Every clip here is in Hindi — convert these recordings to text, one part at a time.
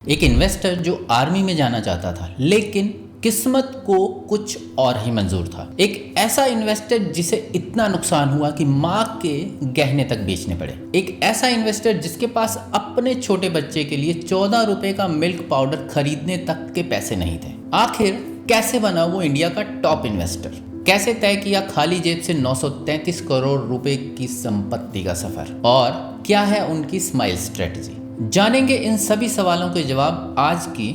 एक इन्वेस्टर जो आर्मी में जाना चाहता था, लेकिन किस्मत को कुछ और ही मंजूर था। एक ऐसा इन्वेस्टर जिसे इतना नुकसान हुआ कि माँ के गहने तक बेचने पड़े। एक ऐसा इन्वेस्टर जिसके पास अपने छोटे बच्चे के लिए 14 रुपए का मिल्क पाउडर खरीदने तक के पैसे नहीं थे। आखिर कैसे बना वो इंडिया का टॉप इन्वेस्टर? कैसे तय किया खाली जेब से 933 करोड़ रुपए की संपत्ति का सफर? और क्या है उनकी स्माइल स्ट्रेटजी? जानेंगे इन सभी सवालों के जवाब आज की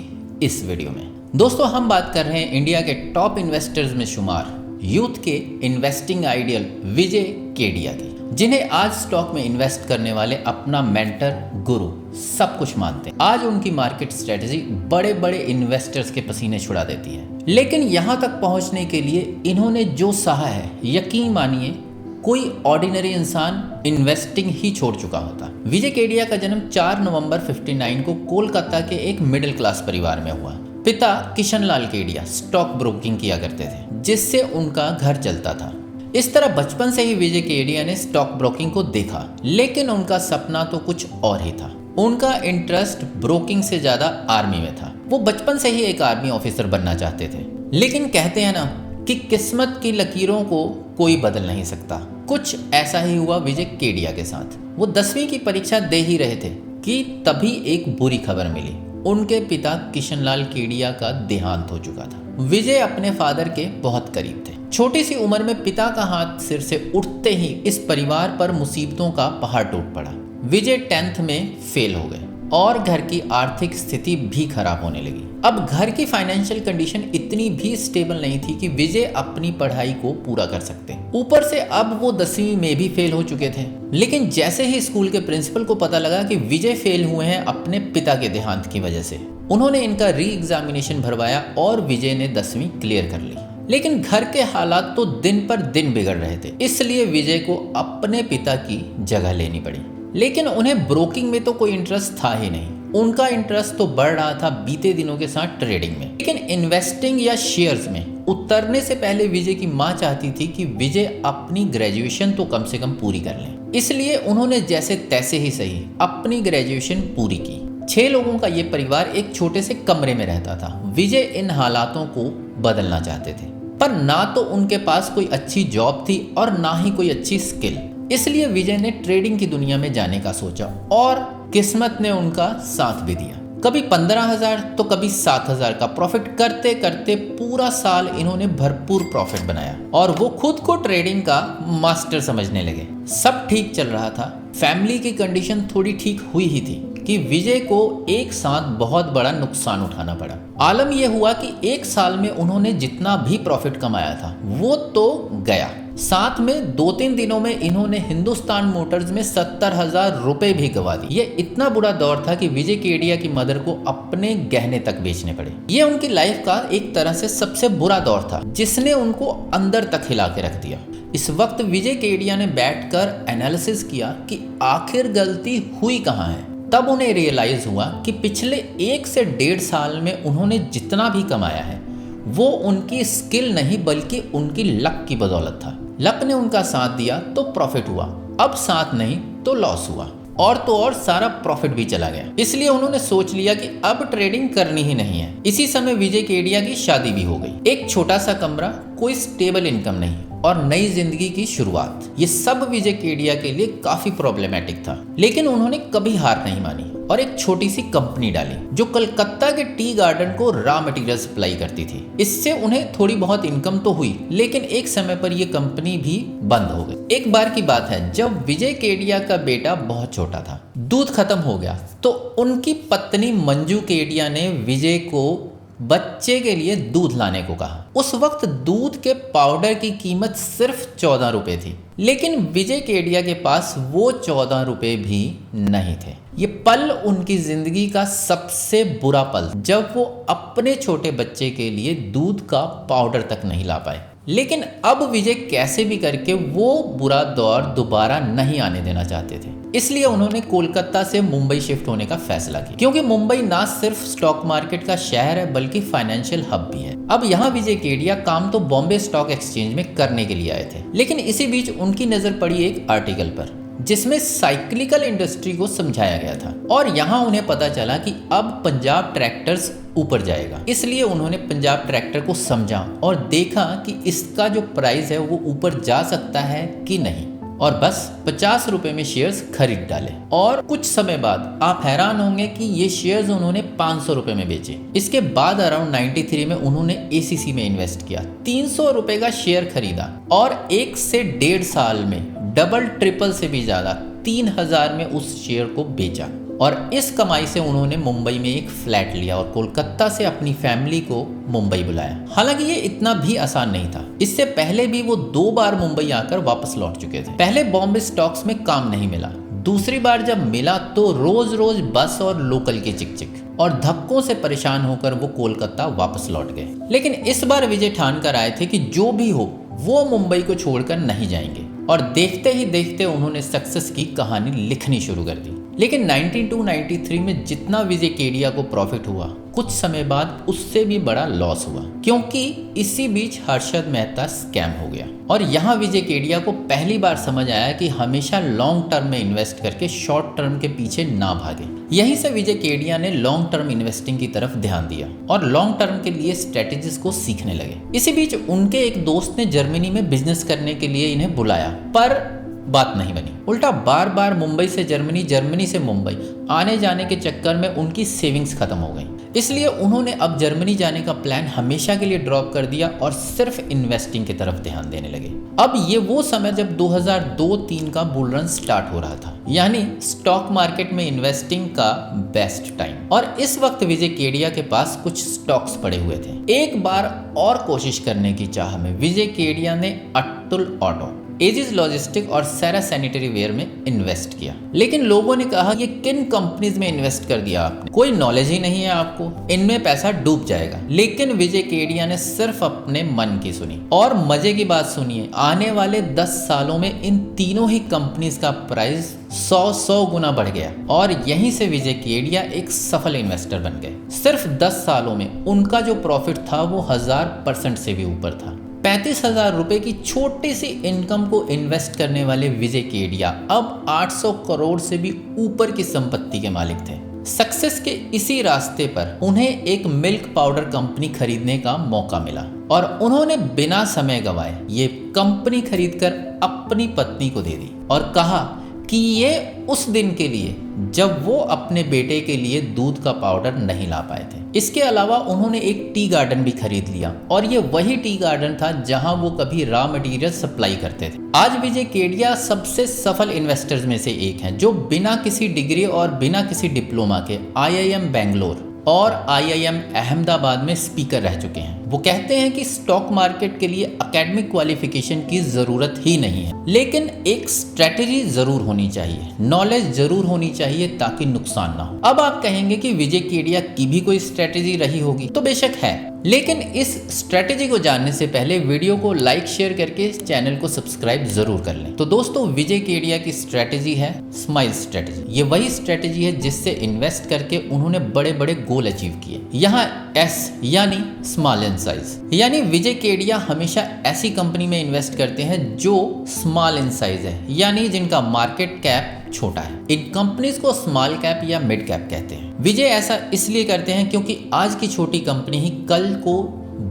इस वीडियो में। दोस्तों, हम बात कर रहे हैं इंडिया के टॉप इन्वेस्टर्स में शुमार यूथ के इन्वेस्टिंग आइडियल विजय केडिया की, जिन्हें आज स्टॉक में इन्वेस्ट करने वाले अपना मेंटर, गुरु सब कुछ मानते हैं। आज उनकी मार्केट स्ट्रेटजी बड़े बड़े इन्वेस्टर्स के पसीने छुड़ा देती है। लेकिन यहां तक पहुंचने के लिए इन्होंने जो सहा है, यकीन मानिए कोई ऑर्डिनरी इंसान इन्वेस्टिंग ही छोड़ चुका होता। विजय केडिया का जन्म 4 नवंबर 59 को कोलकाता के एक मिडिल क्लास परिवार में हुआ। पिता किशनलाल केडिया स्टॉक ब्रोकिंग किया करते थे, जिससे उनका घर चलता था। इस तरह बचपन से ही विजय केडिया ने स्टॉक ब्रोकिंग को देखा, लेकिन उनका सपना तो कुछ और ही था। उनका इंटरेस्ट ब्रोकिंग से ज्यादा आर्मी में था। वो बचपन से ही एक आर्मी ऑफिसर बनना चाहते थे। लेकिन कहते हैं ना कि किस्मत की लकीरों को कोई बदल नहीं सकता। कुछ ऐसा ही हुआ विजय केडिया के साथ। वो 10वीं की परीक्षा दे ही रहे थे कि तभी एक बुरी खबर मिली। उनके पिता किशनलाल केडिया का देहांत हो चुका था। विजय अपने फादर के बहुत करीब थे। छोटी सी उम्र में पिता का हाथ सिर से उठते ही इस परिवार पर मुसीबतों का पहाड़ टूट पड़ा। विजय 10th में फेल हो गए और घर की आर्थिक स्थिति भी खराब होने लगी। अब घर की फाइनेंशियल कंडीशन इतनी भी स्टेबल नहीं थी कि विजय अपनी पढ़ाई को पूरा कर सकते। ऊपर से अब वो 10वीं में भी फेल हो चुके थे। लेकिन जैसे ही स्कूल के प्रिंसिपल को पता लगा कि विजय फेल हुए हैं अपने पिता के देहांत की वजह से, उन्होंने इनका री एग्जामिनेशन भरवाया और विजय ने 10वीं क्लियर कर ली। लेकिन घर के हालात तो दिन पर दिन बिगड़ रहे थे, इसलिए विजय को अपने पिता की जगह लेनी पड़ी। लेकिन उन्हें ब्रोकिंग में तो कोई इंटरेस्ट था ही नहीं। उनका इंटरेस्ट तो बढ़ रहा था बीते दिनों के साथ ट्रेडिंग में। लेकिन इन्वेस्टिंग या शेयर्स में उतरने से पहले विजय की मां चाहती थी कि विजय अपनी ग्रेजुएशन तो कम से कम पूरी कर लें। इसलिए उन्होंने जैसे तैसे ही सही अपनी ग्रेजुएशन पूरी की। 6 लोगों का ये परिवार एक छोटे से कमरे में रहता था। विजय इन हालातों को बदलना चाहते थे, पर ना तो उनके पास कोई अच्छी जॉब थी और ना ही कोई अच्छी स्किल। इसलिए विजय ने ट्रेडिंग की दुनिया में जाने का सोचा और किस्मत ने उनका साथ भी दिया। कभी 15,000 तो कभी 7,000 का प्रॉफिट करते करते पूरा साल इन्होंने भरपूर प्रॉफिट बनाया और वो खुद को ट्रेडिंग का मास्टर समझने लगे। सब ठीक चल रहा था। फैमिली की कंडीशन थोड़ी ठीक हुई ही थी कि विजय को एक साथ बहुत बड़ा नुकसान उठाना पड़ा। आलम यह हुआ कि एक साल में उन्होंने जितना भी प्रॉफिट कमाया था वो तो गया। साथ में 2-3 दिनों में इन्होंने हिंदुस्तान मोटर्स में 70,000 रुपए भी गवा दिए। ये इतना बुरा दौर था कि विजय केडिया की मदर को अपने गहने तक बेचने पड़े। ये उनकी लाइफ का एक तरह से सबसे बुरा दौर था, जिसने उनको अंदर तक हिला के रख दिया। इस वक्त विजय केडिया ने बैठकर एनालिसिस किया कि आखिर गलती हुई कहाँ है। तब उन्हें रियलाइज हुआ कि पिछले 1 से 1.5 साल में उन्होंने जितना भी कमाया है वो उनकी स्किल नहीं बल्कि उनकी लक की बदौलत था। लक ने उनका साथ दिया तो प्रॉफिट हुआ, अब साथ नहीं तो लॉस हुआ, और तो और सारा प्रॉफिट भी चला गया। इसलिए उन्होंने सोच लिया कि अब ट्रेडिंग करनी ही नहीं है। इसी समय विजय केडिया की शादी भी हो गई। एक छोटा सा कमरा, कोई स्टेबल इनकम नहीं और नई जिंदगी की शुरुआत। ये सब विजय केडिया के लिए काफी प्रॉब्लमेटिक था। लेकिन उन्होंने कभी हार नहीं मानी और एक छोटी सी कंपनी डाली जो कलकत्ता के टी गार्डन को रॉ मटेरियल सप्लाई करती थी। इससे उन्हें थोड़ी बहुत इनकम तो हुई, लेकिन एक समय पर यह कंपनी भी बंद हो गई। एक बार की बात है, जब विजय केडिया का बेटा बहुत छोटा था, दूध खत्म हो गया तो उनकी पत्नी मंजू केडिया ने विजय को बच्चे के लिए दूध लाने को कहा। उस वक्त दूध के पाउडर की कीमत सिर्फ 14 रुपए थी, लेकिन विजय केडिया के पास वो 14 रुपए भी नहीं थे। ये पल उनकी जिंदगी का सबसे बुरा पल, जब वो अपने छोटे बच्चे के लिए दूध का पाउडर तक नहीं ला पाए। लेकिन अब विजय कैसे भी करके वो बुरा दौर दोबारा नहीं आने देना चाहते थे। इसलिए उन्होंने कोलकाता से मुंबई शिफ्ट होने का फैसला किया, क्योंकि मुंबई ना सिर्फ स्टॉक मार्केट का शहर है बल्कि फाइनेंशियल हब भी है। अब यहाँ विजय केडिया काम तो बॉम्बे स्टॉक एक्सचेंज में करने के लिए आए थे, लेकिन इसी बीच उनकी नजर पड़ी एक आर्टिकल पर जिसमें साइक्लिकल इंडस्ट्री को समझाया गया था। और यहाँ उन्हें पता चला कि अब पंजाब ट्रैक्टर्स ऊपर जाएगा, इसलिए उन्होंने पंजाब ट्रैक्टर को समझा और देखा कि इसका जो प्राइस है वो ऊपर जा सकता है कि नहीं, और बस 50 रुपए में शेयर्स खरीद डाले। और कुछ समय बाद आप हैरान होंगे कि ये शेयर्स उन्होंने 500 रुपए में बेचे। इसके बाद अराउंड 93 में उन्होंने एसीसी में इन्वेस्ट किया, 300 रुपए का शेयर खरीदा और 1 से 1.5 साल में डबल ट्रिपल से भी ज्यादा 3000 में उस शेयर को बेचा। और इस कमाई से उन्होंने मुंबई में एक फ्लैट लिया और कोलकाता से अपनी फैमिली को मुंबई बुलाया। हालांकि ये इतना भी आसान नहीं था। इससे पहले भी वो 2 बार मुंबई आकर वापस लौट चुके थे। पहले बॉम्बे स्टॉक्स में काम नहीं मिला, दूसरी बार जब मिला तो रोज रोज बस और लोकल की चिक और धक्कों से परेशान होकर वो कोलकाता वापस लौट गए। लेकिन इस बार विजय ठान कर आए थे कि जो भी हो वो मुंबई को छोड़कर नहीं जाएंगे, और देखते ही देखते उन्होंने सक्सेस की कहानी लिखनी शुरू कर दी। लेकिन 92-93 में जितना विजय केडिया को प्रॉफिट हुआ, कुछ समय बाद उससे भी बड़ा लॉस हुआ, क्योंकि इसी बीच हर्षद मेहता स्कैम हो गया। और यहाँ विजय केडिया को पहली बार समझ आया कि हमेशा लॉन्ग टर्म में इन्वेस्ट करके शॉर्ट टर्म के पीछे ना भागे। यहीं से विजय केडिया ने लॉन्ग टर्म इन्वेस्टिंग की तरफ ध्यान दिया और लॉन्ग टर्म के लिए स्ट्रेटेजीज को सीखने लगे। इसी बीच उनके एक दोस्त ने जर्मनी में बिजनेस करने के लिए इन्हें बुलाया, पर बात नहीं बनी। उल्टा बार बार मुंबई से जर्मनी, जर्मनी से मुंबई आने जाने के चक्कर में उनकी सेविंग्स खत्म हो गई। इसलिए उन्होंने अब जर्मनी जाने का प्लान हमेशा के लिए ड्रॉप कर दिया और सिर्फ इन्वेस्टिंग की तरफ ध्यान देने लगे। अब ये वो समय जब 2002-03 का बुल रन स्टार्ट हो रहा था, यानी स्टॉक मार्केट में इन्वेस्टिंग का बेस्ट टाइम। और इस वक्त विजय केडिया के पास कुछ स्टॉक्स पड़े हुए थे। एक बार और कोशिश करने की चाह में विजय केडिया ने अतुल ऑटो, एजिस लॉजिस्टिक और सारा सैनिटरी वेयर में इन्वेस्ट किया। लेकिन लोगों ने कहा ये किन कंपनीज में इन्वेस्ट कर दिया आपने, कोई नॉलेज ही नहीं है आपको, इनमें पैसा डूब जाएगा। लेकिन विजय केडिया ने सिर्फ अपने मन की सुनी। और मजे की बात सुनिए, आने वाले 10 सालों में इन तीनों ही कंपनीज का प्राइस 100 गुना बढ़ गया और यहीं से विजय केडिया एक सफल इन्वेस्टर बन गए। सिर्फ 10 सालों में उनका जो प्रॉफिट था वो 1000% से भी ऊपर था। 35,000 रुपए की छोटी सी इनकम को इन्वेस्ट करने वाले विजय केडिया अब 800 करोड़ से भी ऊपर की संपत्ति के मालिक थे। सक्सेस के इसी रास्ते पर उन्हें एक मिल्क पाउडर कंपनी खरीदने का मौका मिला और उन्होंने बिना समय गवाए ये कंपनी खरीदकर अपनी पत्नी को दे दी और कहा कि ये उस दिन के लिए जब वो अपने बेटे के लिए दूध का पाउडर नहीं ला पाए थे। इसके अलावा उन्होंने एक टी गार्डन भी खरीद लिया और ये वही टी गार्डन था जहां वो कभी रॉ मटेरियल सप्लाई करते थे। आज विजय केडिया सबसे सफल इन्वेस्टर्स में से एक हैं जो बिना किसी डिग्री और बिना किसी डिप्लोमा के IIM बेंगलोर और IIM अहमदाबाद में स्पीकर रह चुके हैं। वो कहते हैं कि स्टॉक मार्केट के लिए एकेडमिक क्वालिफिकेशन की जरूरत ही नहीं है, लेकिन एक स्ट्रेटेजी जरूर होनी चाहिए, नॉलेज जरूर होनी चाहिए ताकि नुकसान ना हो। अब आप कहेंगे कि विजय केडिया की भी कोई स्ट्रेटेजी रही होगी, तो बेशक है, लेकिन इस स्ट्रेटेजी को जानने से पहले वीडियो को लाइक शेयर करके चैनल को सब्सक्राइब जरूर कर लें। तो दोस्तों, विजय केडिया की स्ट्रेटेजी है स्माइल स्ट्रेटेजी। ये वही स्ट्रेटेजी है जिससे इन्वेस्ट करके उन्होंने बड़े बड़े गोल अचीव किए। यहाँ S यानी स्मॉल इन साइज, यानी विजय केडिया हमेशा ऐसी कंपनी में इन्वेस्ट करते हैं जो स्मॉल इन साइज है, यानी जिनका मार्केट कैप छोटा है। इन कंपनीज को स्मॉल कैप या मिड कैप कहते हैं। विजय ऐसा इसलिए करते हैं क्योंकि आज की छोटी कंपनी ही कल को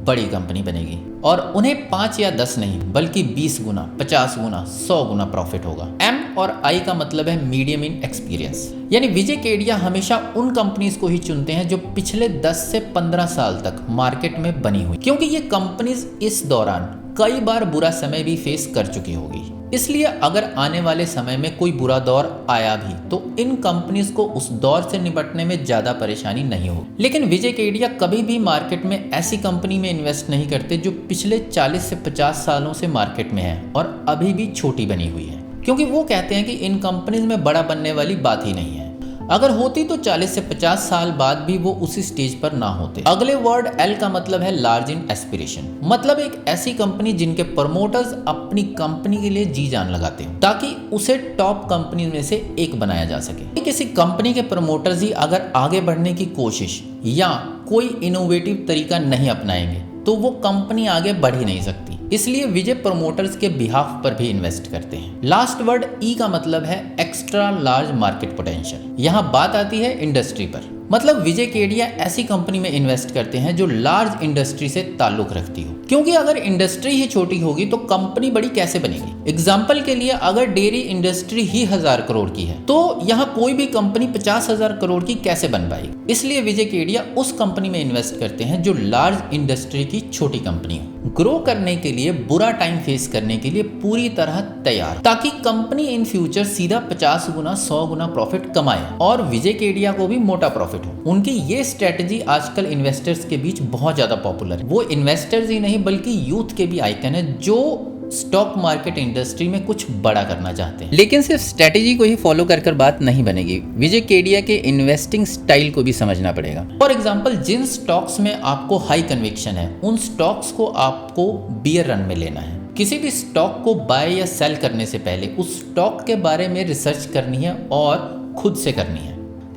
बड़ी कंपनी बनेगी और उन्हें 5 या 10 नहीं बल्कि 20 गुना, 50 गुना, 100 गुना प्रॉफिट होगा। M और I का मतलब है मीडियम इन एक्सपीरियंस, यानी विजय केडिया हमेशा उन कंपनीज को ही चुनते हैं जो पिछले 10 से 15 साल तक मार्केट में बनी हुई, क्योंकि ये कंपनीज इस दौरान कई बार बुरा समय भी फेस कर चुकी होगी। इसलिए अगर आने वाले समय में कोई बुरा दौर आया भी तो इन कंपनीज को उस दौर से निपटने में ज्यादा परेशानी नहीं होगी। लेकिन विजय केडिया कभी भी मार्केट में ऐसी कंपनी में इन्वेस्ट नहीं करते जो पिछले 40 से 50 सालों से मार्केट में है और अभी भी छोटी बनी हुई है, क्योंकि वो कहते हैं कि इन कंपनीज में बड़ा बनने वाली बात ही नहीं है। अगर होती तो 40 से 50 साल बाद भी वो उसी स्टेज पर ना होते। अगले वर्ड L का मतलब है लार्ज इन एस्पिरेशन, मतलब एक ऐसी कंपनी जिनके प्रमोटर्स अपनी कंपनी के लिए जी जान लगाते हो ताकि उसे टॉप कंपनी में से एक बनाया जा सके। किसी कंपनी के प्रमोटर्स ही अगर आगे बढ़ने की कोशिश या कोई इनोवेटिव तरीका नहीं अपनाएंगे तो वो कंपनी आगे बढ़ ही नहीं सकती। इसलिए विजय प्रमोटर्स के बिहाफ पर भी इन्वेस्ट करते हैं। लास्ट वर्ड ई का मतलब है एक्स्ट्रा लार्ज मार्केट पोटेंशियल। यहाँ बात आती है इंडस्ट्री पर, मतलब विजय केडिया ऐसी कंपनी में इन्वेस्ट करते हैं जो लार्ज इंडस्ट्री से ताल्लुक रखती हो, क्योंकि अगर इंडस्ट्री ही छोटी होगी तो कंपनी बड़ी कैसे बनेगी। एग्जाम्पल के लिए अगर डेयरी इंडस्ट्री ही 1000 करोड़ की है तो यहाँ कोई भी कंपनी 50,000 करोड़ की कैसे बन पाएगी। इसलिए विजय केडिया उस कंपनी में इन्वेस्ट करते हैं जो लार्ज इंडस्ट्री की छोटी कंपनी हो, ग्रो करने के लिए, बुरा टाइम फेस करने के लिए पूरी तरह तैयार, ताकि कंपनी इन फ्यूचर सीधा 50 गुना 100 गुना प्रॉफिट कमाए और विजय केडिया को भी मोटा प्रॉफिट हो। उनकी ये स्ट्रेटजी आजकल इन्वेस्टर्स के बीच बहुत ज्यादा पॉपुलर है। वो इन्वेस्टर्स ही नहीं बल्कि यूथ के भी आइकन है जो स्टॉक मार्केट इंडस्ट्री में कुछ बड़ा करना चाहते हैं। लेकिन सिर्फ स्ट्रेटेजी को ही फॉलो कर बात नहीं बनेगी, विजय केडिया के इन्वेस्टिंग स्टाइल को भी समझना पड़ेगा। फॉर एग्जांपल, जिन स्टॉक्स में आपको हाई कन्विक्शन है उन स्टॉक्स को आपको बियर रन में लेना है। किसी भी स्टॉक को बाय या सेल करने से पहले उस स्टॉक के बारे में रिसर्च करनी है और खुद से करनी है।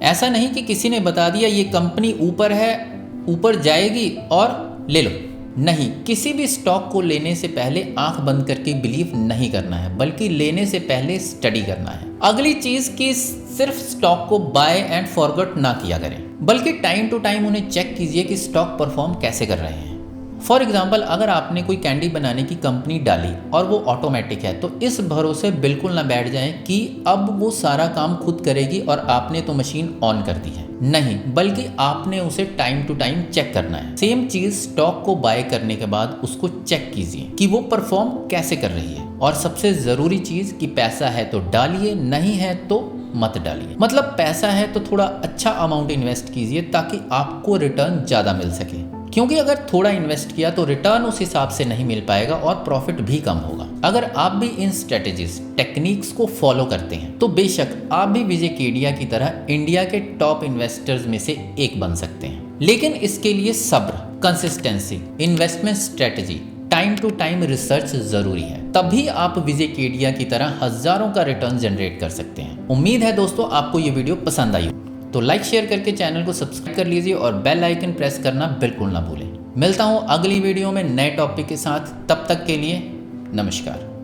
ऐसा नहीं कि किसी ने बता दिया ये कंपनी ऊपर है, ऊपर जाएगी और ले लो। नहीं, किसी भी स्टॉक को लेने से पहले आंख बंद करके बिलीव नहीं करना है, बल्कि लेने से पहले स्टडी करना है। अगली चीज कि सिर्फ स्टॉक को बाय एंड फॉरगेट ना किया करें, बल्कि टाइम टू टाइम उन्हें चेक कीजिए कि स्टॉक परफॉर्म कैसे कर रहे हैं। फॉर एग्जाम्पल, अगर आपने कोई कैंडी बनाने की कंपनी डाली और वो ऑटोमेटिक है तो इस भरोसे बिल्कुल ना बैठ जाएं कि अब वो सारा काम खुद करेगी और आपने तो मशीन ऑन कर दी है। नहीं, बल्कि आपने उसे टाइम टू टाइम चेक करना है। सेम चीज स्टॉक को बाय करने के बाद उसको चेक कीजिए कि वो परफॉर्म कैसे कर रही है। और सबसे जरूरी चीज कि पैसा है तो डालिए, नहीं है तो मत डालिए। मतलब पैसा है तो थोड़ा अच्छा अमाउंट इन्वेस्ट कीजिए ताकि आपको रिटर्न ज्यादा मिल सके, क्योंकि अगर थोड़ा इन्वेस्ट किया तो रिटर्न उस हिसाब से नहीं मिल पाएगा और प्रॉफिट भी कम होगा। अगर आप भी इन स्ट्रेटेजीज टेक्निक्स को फॉलो करते हैं तो बेशक आप भी विजय केडिया की तरह इंडिया के टॉप इन्वेस्टर्स में से एक बन सकते हैं। लेकिन इसके लिए सब्र, consistency, investment strategy, time to time research जरूरी है। तभी आप विजय केडिया की तरह हजारों का रिटर्न जनरेट कर सकते हैं। उम्मीद है दोस्तों आपको ये वीडियो पसंद आई, तो लाइक शेयर करके चैनल को सब्सक्राइब कर लीजिए और बेल आइकन प्रेस करना बिल्कुल ना भूलें। मिलता हूं अगली वीडियो में नए टॉपिक के साथ, तब तक के लिए नमस्कार।